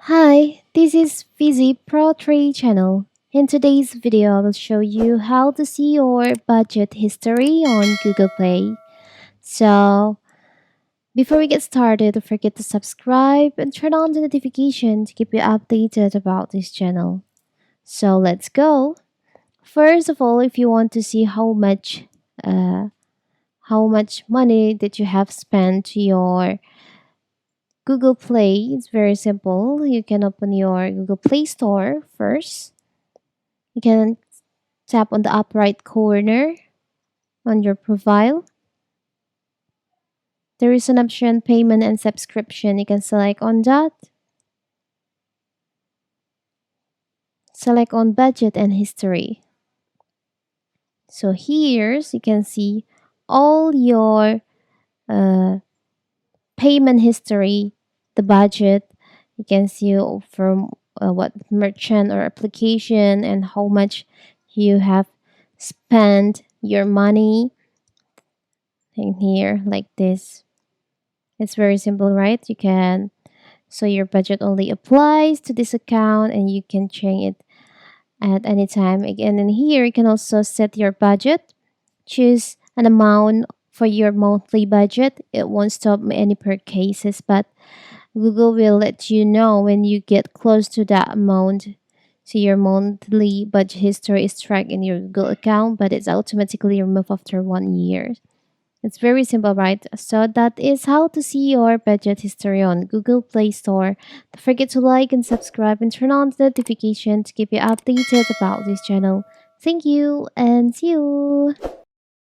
Hi, this is Fizzy Pro 3 channel. In today's video, I will show you how to see your budget history on Google Play. So, before we get started, don't forget to subscribe and turn on the notification to keep you updated about this channel. So, let's go. First of all, if you want to see uh, how much money that you have spent to your Google Play, it's very simple. You can open your Google Play Store first. You can tap on the up right corner on your profile. There is an option payment and subscription. You can select on that. Select on budget and history. So here you can see all your uh, payment history, the budget. You can see from what merchant or application and how much you have spent your money in here like this. It's very simple, right? You can so your budget only applies to this account and you can change it at any time. Again, in here you can also set your budget, choose an amount for your monthly budget. It won't stop any per cases, but Google will let you know when you get close to that amount. So your monthly budget history is tracked in your Google account, but it's automatically removed after 1 year. It's very simple, right? So that is how to see your budget history on Google Play Store. Don't forget to like and subscribe and turn on the notification to keep you updated about this channel. Thank you and see you.